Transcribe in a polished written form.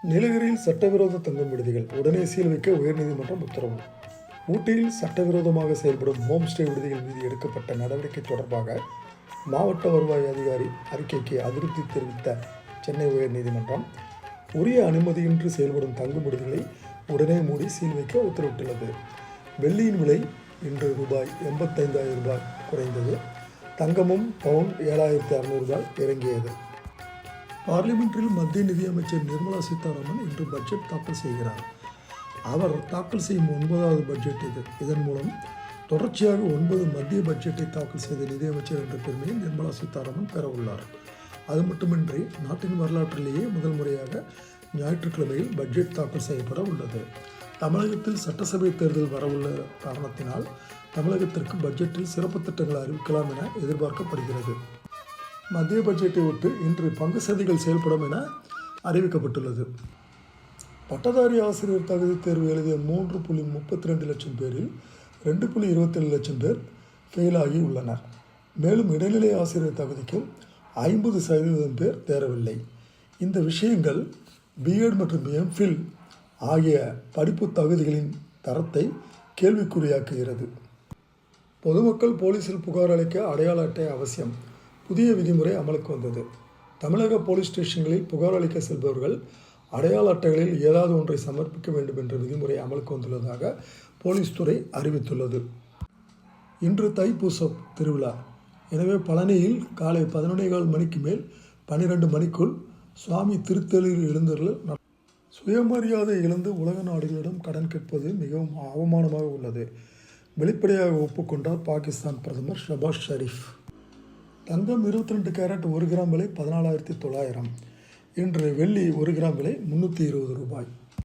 நீலகிரியில் சட்டவிரோத தங்கும் விடுதிகள் உடனே சீல் வைக்க உயர்நீதிமன்றம் உத்தரவு. ஊட்டியில் சட்டவிரோதமாக செயல்படும் ஹோம் ஸ்டே விடுதிகள் மீது எடுக்கப்பட்ட நடவடிக்கை தொடர்பாக மாவட்ட வருவாய் அதிகாரி அறிக்கைக்கு அதிருப்தி தெரிவித்த சென்னை உயர்நீதிமன்றம் உரிய அனுமதியின்றி செயல்படும் தங்கும் விடுதிகளை உடனே மூடி சீல் வைக்க உத்தரவிட்டுள்ளது. வெள்ளியின் விலை இன்று ரூபாய் 85,000 குறைந்தது. தங்கமும் பவுன் 7,600 இறங்கியது. பார்லிமென்ட்டில் மத்திய நிதியமைச்சர் நிர்மலா சீதாராமன் இன்று பட்ஜெட் தாக்கல் செய்கிறார். அவர் தாக்கல் செய்யும் 9வது பட்ஜெட் இது. இதன் மூலம் தொடர்ச்சியாக 9 மத்திய பட்ஜெட்டை தாக்கல் செய்த நிதியமைச்சர் என்ற பெருமையை நிர்மலா சீதாராமன் பெற உள்ளார். அது மட்டுமின்றி நாட்டின் வரலாற்றிலேயே முதல் முறையாக ஞாயிற்றுக்கிழமையில் பட்ஜெட் தாக்கல் செய்யப்பட உள்ளது. தமிழகத்தில் சட்டசபை தேர்தல் வரவுள்ள காரணத்தினால் தமிழகத்திற்கு பட்ஜெட்டில் சிறப்பு திட்டங்களை அறிவிக்கலாம் என எதிர்பார்க்கப்படுகிறது. மத்திய பட்ஜெட்டை ஒட்டு இன்று பங்கு சந்தைகள் செயல்படும் என அறிவிக்கப்பட்டுள்ளது. பட்டதாரி ஆசிரியர் தகுதி தேர்வு எழுதிய 3.32 லட்சம் பேரில் 2.27 லட்சம் பேர் ஃபெயில் ஆகி உள்ளனர். மேலும் இடைநிலை ஆசிரியர் தகுதிக்கு 50% பேர் தேரவில்லை. இந்த விஷயங்கள் பிஎட் மற்றும் எம்ஃபில் ஆகிய படிப்பு தகுதிகளின் தரத்தை கேள்விக்குறியாக்குகிறது. பொதுமக்கள் போலீசில் புகார் அளிக்க அடையாள அட்டை அவசியம். புதிய விதிமுறை அமலுக்கு வந்தது. தமிழக போலீஸ் ஸ்டேஷன்களில் புகார் அளிக்க செல்பவர்கள் அடையாள அட்டைகளில் ஏதாவது ஒன்றை சமர்ப்பிக்க வேண்டும் என்ற விதிமுறை அமலுக்கு வந்துள்ளதாக போலீஸ் துறை அறிவித்துள்ளது. இன்று தைப்பூசம் திருவிழா. எனவே பழனியில் காலை 11:15 மணிக்கு மேல் 12 மணிக்குள் சுவாமி திருத்தேரில் எழுந்தருள். சுயமரியாதை இழந்து உலக நாடுகளிடம் கடன் கேட்பது மிகவும் அவமானமாக உள்ளது. வெளிப்படையாக ஒப்புக்கொண்டார் பாகிஸ்தான் பிரதமர் ஷபாஸ் ஷெரீப். தங்கம் 22 கேரட் 1 கிராம் விலை 14,900. இன்று வெள்ளி 1 கிராம் விலை 320 ரூபாய்.